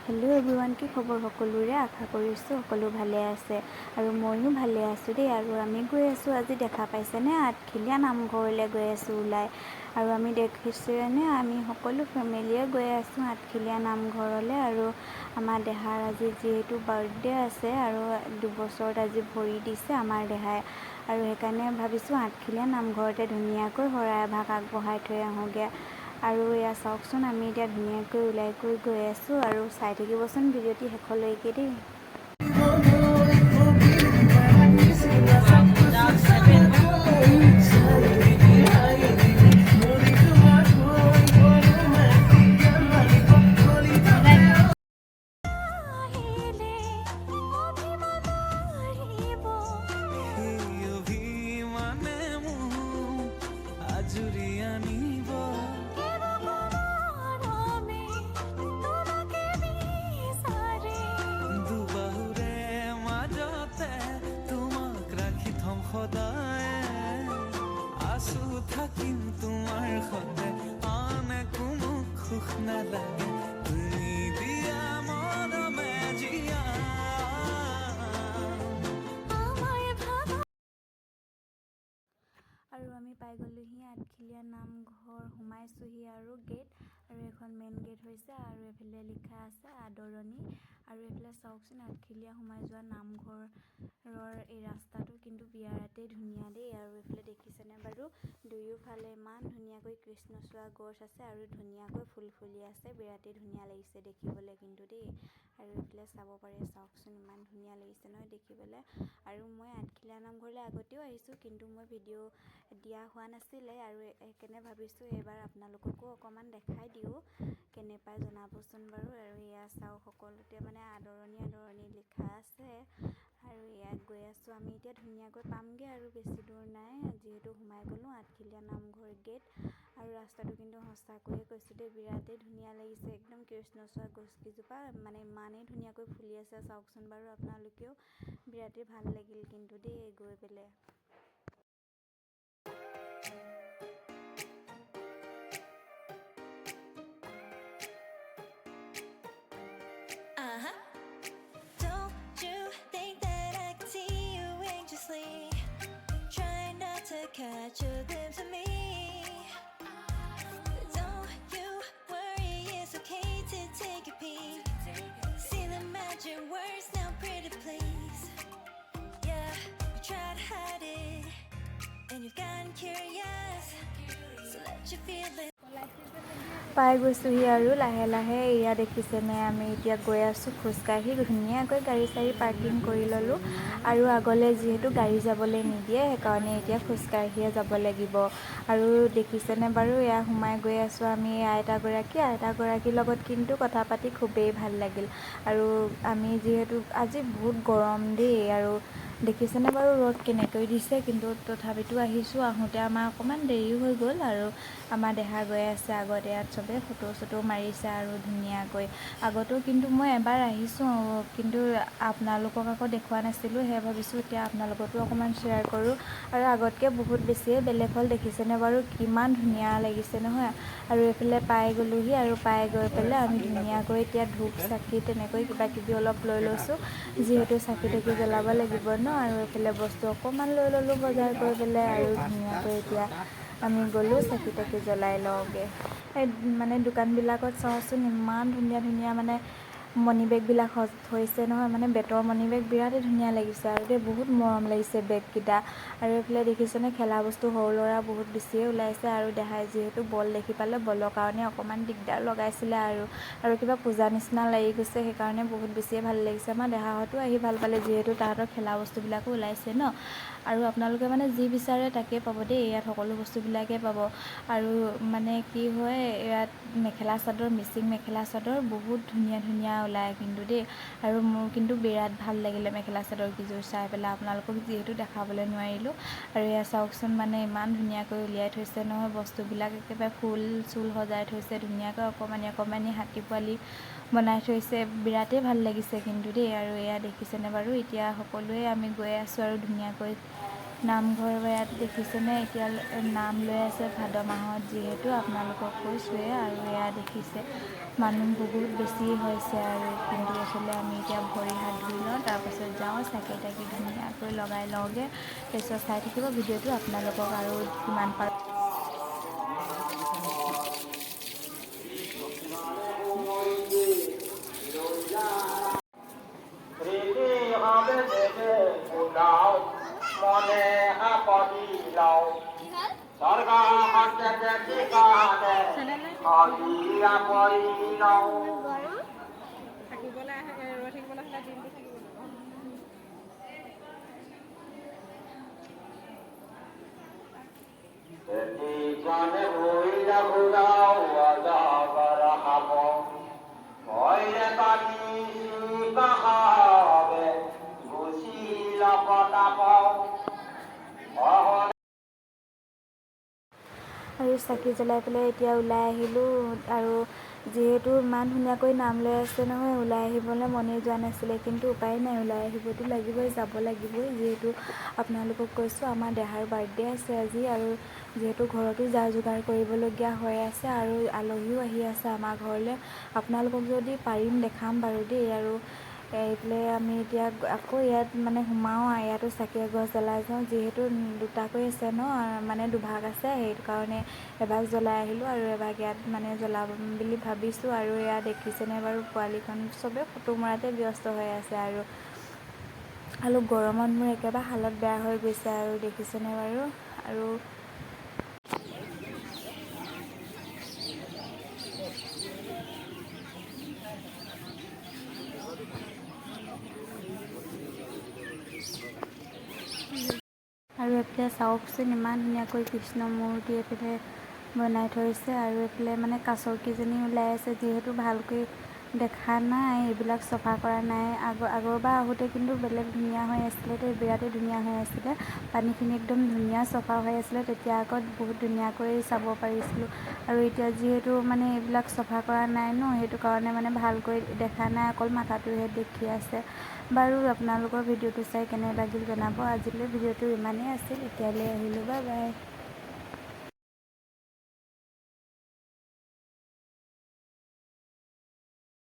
Hello' everyone, কি খবৰ সকলোৰে? আশা কৰিছোঁ সকলো ভালে আছে আৰু ময়ো ভালে আছোঁ দেই। আৰু আমি গৈ আছোঁ, আজি দেখা পাইছেনে, আঠখিলীয়া নামঘৰলৈ গৈ আছোঁ ওলাই। আৰু আমি দেখিছোঁনে, আমি সকলো ফেমিলিয়ে গৈ আছোঁ আঠখিলীয়া নামঘৰলৈ। আৰু আমাৰ দেহাৰ আজি যিহেতু বাৰ্থডে আছে আৰু 2 বছৰত আজি ভৰি দিছে আমাৰ দেহাই, আৰু সেইকাৰণে ভাবিছোঁ আঠখিলীয়া নামঘৰতে ধুনীয়াকৈ শৰাই এভাগ আগবঢ়াই থৈ আহোঁগৈ। আৰু এয়া চাওকচোন, আমি এতিয়া ধুনীয়াকৈ ওলাই গৈ আছোঁ। আৰু চাই থাকিবচোন ভিডিঅ'টি শেষলৈকে দেই। থাকিম তোমাৰ সতে আন কোনো সুখ নালাগে তুমি দিয়া মৰমে জিয়া। আৰু আমি পাই গ'লোহি আঠখিলীয়া নামঘৰ, সোমাইছোঁহি আৰু গেট, আৰু এখন মেইন গেট হৈছে, আৰু এইফালে লিখা আছে আদৰণি। আৰু এইফালে চাওকচোন, আঠখিলীয়া সোমাই যোৱা নামঘৰৰ এই ৰাস্তাটো কিন্তু বিৰাটেই ধুনীয়া দেই। আৰু এইফালে দেখিছেনে বাৰু, দুয়োফালে ইমান ধুনীয়াকৈ কৃষ্ণচূড়া গছ আছে আৰু ধুনীয়াকৈ ফুল ফুলি আছে, বিৰাটেই ধুনীয়া লাগিছে দেখিবলৈ কিন্তু দেই। আৰু এইফালে চাব পাৰে, চাওকচোন ইমান ধুনীয়া লাগিছে নহয় দেখিবলৈ। আৰু মই আঠখিলীয়া নামঘৰলৈ আগতেও আহিছোঁ, কিন্তু মই ভিডিঅ' দিয়া হোৱা নাছিলে, আৰু সেইকাৰণে ভাবিছোঁ এইবাৰ আপোনালোককো অকণমান দেখাই দিওঁ, কেনে পাই জনাবচোন বাৰু। আৰু এয়া চাওক, সকলোতে মানে আদৰণি আদৰণি লিখা আছে। আৰু ইয়াত গৈ আছোঁ আমি, এতিয়া ধুনীয়াকৈ পামগৈ আৰু বেছি দূৰ নাই, যিহেতু সোমাই গ'লোঁ আঠখিলীয়া নামঘৰ গেট। আৰু ৰাস্তাটো কিন্তু সঁচাকৈয়ে কৈছোঁ দেই, বিৰাটেই ধুনীয়া লাগিছে, একদম কৃষ্ণচূড়া গছকেইজোপা মানে ইমানেই ধুনীয়াকৈ ফুলি আছে, চাওকচোন বাৰু আপোনালোকেও, বিৰাটেই ভাল লাগিল কিন্তু দেই গৈ পেলাই। Don't you think that I can see you anxiously, trying not to catch a glimpse of me. Don't you worry, it's okay to take a peek, see the magic words now, pretty please. Yeah, you try to hide it and you've gotten curious, so let your feelings. পাই গৈছোঁহি আৰু লাহে লাহে। এয়া দেখিছেনে, আমি এতিয়া গৈ আছোঁ খোজকাঢ়ি, ধুনীয়াকৈ গাড়ী চাড়ী পাৰ্কিং কৰি ল'লোঁ। আৰু আগলৈ যিহেতু গাড়ী যাবলৈ নিদিয়ে, সেইকাৰণে এতিয়া খোজকাঢ়িয়ে যাব লাগিব। আৰু দেখিছেনে বাৰু, এয়া সোমাই গৈ আছোঁ আমি। আইতাগৰাকীৰ লগত কিন্তু কথা পাতি খুবেই ভাল লাগিল। আৰু আমি যিহেতু আজি বহুত গৰম দেই, আৰু দেখিছেনে বাৰু ৰ'দ কেনেকৈ দিছে, কিন্তু তথাপিতো আহিছোঁ। আহোঁতে আমাৰ অকণমান দেৰি হৈ গ'ল, আৰু আমাৰ দেহা গৈ আছে আগতে। ইয়াত চবেই ফটো চটো মাৰিছে আৰু ধুনীয়াকৈ। আগতেও কিন্তু মই এবাৰ আহিছোঁ, কিন্তু আপোনালোকক আকৌ দেখুওৱা নাছিলোঁ, সেয়ে ভাবিছোঁ এতিয়া আপোনালোকতো অকণমান শ্বেয়াৰ কৰোঁ। আৰু আগতকৈ বহুত বেছিয়ে বেলেগ হ'ল, দেখিছেনে বাৰু কিমান ধুনীয়া লাগিছে নহয়। আৰু এইফালে পাই গ'লোহি, আৰু পাই গৈ পেলাই আমি ধুনীয়াকৈ এতিয়া ধূপ চাকি তেনেকৈ কিবা কিবি অলপ লৈ লৈছোঁ, যিহেতু চাকি তাকি জ্বলাব লাগিব ন। আৰু এইফালে বস্তু অকণমান লৈ ল'লোঁ বজাৰ কৰি পেলাই, আৰু ধুনীয়াকৈ এতিয়া আমি গ'লোঁ চাকি তাকি জ্বলাই লওঁগৈ। এই মানে দোকানবিলাকত চাওঁচোন, ইমান ধুনীয়া ধুনীয়া মানে মণি বেগবিলাক থৈছে নহয়, মানে বেতৰ মণি বেগ, বিৰাটেই ধুনীয়া লাগিছে আৰু দেই, বহুত মৰম লাগিছে বেগকেইটা। আৰু এইফালে দেখিছেনে, খেলা বস্তু সৰু ল'ৰা বহুত বেছিয়ে ওলাইছে। আৰু দেখাই যিহেতু বল দেখি পালে, বলৰ কাৰণে অকণমান দিগদাৰ লগাইছিলে, আৰু কিবা পূজা নিচিনা লাগি গৈছে, সেইকাৰণে বহুত বেছিয়ে ভাল লাগিছে। আমাৰ দেহাহঁতো আহি ভাল পালে, যিহেতু তাহাঁতৰ খেলা বস্তুবিলাকো ওলাইছে ন। আৰু আপোনালোকে মানে যি বিচাৰে তাকেই পাব দেই, ইয়াত সকলো বস্তুবিলাকেই পাব। আৰু মানে কি হয়, ইয়াত মেখেলা চাদৰ, মিচিং মেখেলা চাদৰ বহুত ধুনীয়া ধুনীয়া ওলায় কিন্তু দেই। আৰু মোৰ কিন্তু বিৰাট ভাল লাগিলে মেখেলা চাদৰ কেইযোৰ চাই পেলাই, আপোনালোকক যিহেতু দেখাবলৈ নোৱাৰিলোঁ। আৰু এয়া চাওকচোন, মানে ইমান ধুনীয়াকৈ উলিয়াই থৈছে নহয় বস্তুবিলাক, একেবাৰে ফুল চুল সজাই থৈছে ধুনীয়াকৈ, অকণমানি অকণমানি হাতী পোৱালি বনাই থৈছে, বিৰাটেই ভাল লাগিছে কিন্তু দেই। আৰু এয়া দেখিছেনে বাৰু, এতিয়া সকলোৱে আমি গৈ আছোঁ আৰু ধুনীয়াকৈ নামঘৰ ইয়াত দেখিছেনে এতিয়া নাম লৈ আছে ভাদ মাহত যিহেতু আপোনালোকক কৈছোঁৱে আৰু এয়া দেখিছে মানুহ বহুত বেছি হৈছে আৰু কিন্তু এইফালে আমি এতিয়া ভৰি হাত ধুই লওঁ তাৰপাছত যাওঁ চাকি তাকি ধুনীয়াকৈ লগাই লওঁগৈ তাৰপিছত চাই থাকিব ভিডিঅ'টো আপোনালোকক আৰু কিমান পাৰোঁ আৰু চাকি জ্বলাই পেলাই এতিয়া ওলাই আহিলোঁ আৰু যিহেতু ইমান ধুনীয়াকৈ নাম লৈ আছে নহয় ওলাই আহিবলৈ মনেই যোৱা নাছিলে কিন্তু উপায় নাই ওলাই আহিবতো লাগিবই যাব লাগিবই যিহেতু আপোনালোকক কৈছোঁ আমাৰ দেহাৰ বাৰ্থডে আছে আজি আৰু যিহেতু ঘৰতো যা যোগাৰ কৰিবলগীয়া হৈ আছে আৰু আলহীও আহি আছে আমাৰ ঘৰলৈ আপোনালোকক যদি পাৰিম দেখাম বাৰু দেই আৰু এইফালে আমি এতিয়া আকৌ ইয়াত মানে সোমাওঁ ইয়াতো চাকি এগছ জ্বলাই যাওঁ যিহেতু দুটাকৈ আছে ন মানে দুভাগ আছে সেইটো কাৰণে এভাগ জ্বলাই আহিলোঁ আৰু এভাগ ইয়াত মানে জ্বলাম বুলি ভাবিছোঁ আৰু এয়া দেখিছেনে বাৰু পোৱালিখন চবেই ফটো মৰাতে ব্যস্ত হৈ আছে আৰু গৰমত মোৰ একেবাৰে হালত বেয়া হৈ গৈছে আৰু দেখিছেনে বাৰু আৰু এইফালে চাওকচোন ইমান ধুনীয়াকৈ কৃষ্ণ মূৰ্তি এইফালে বনাই থৈছে আৰু এইফালে মানে কাছৰ কেইজনী ওলাই আছে যিহেতু ভালকৈ দেখা নাই এইবিলাক চফা কৰা নাই আগৰবাৰ আহোঁতে কিন্তু বেলেগ ধুনীয়া হৈ আছিলে বিৰাটেই ধুনীয়া হৈ আছিলে পানীখিনি একদম ধুনীয়া চফা হৈ আছিলে তেতিয়া আগত বহুত ধুনীয়াকৈ চাব পাৰিছিলোঁ আৰু এতিয়া যিহেতু মানে এইবিলাক চফা কৰা নাই ন সেইটো কাৰণে মানে ভালকৈ দেখা নাই অকল মাথাটোহে দেখি আছে বাৰু আপোনালোকৰ ভিডিঅ'টো চাই কেনে লাগিল জনাব আজিলৈ ভিডিঅ'টো ইমানেই আছিল এতিয়ালৈ আহিলোঁ বাই বাই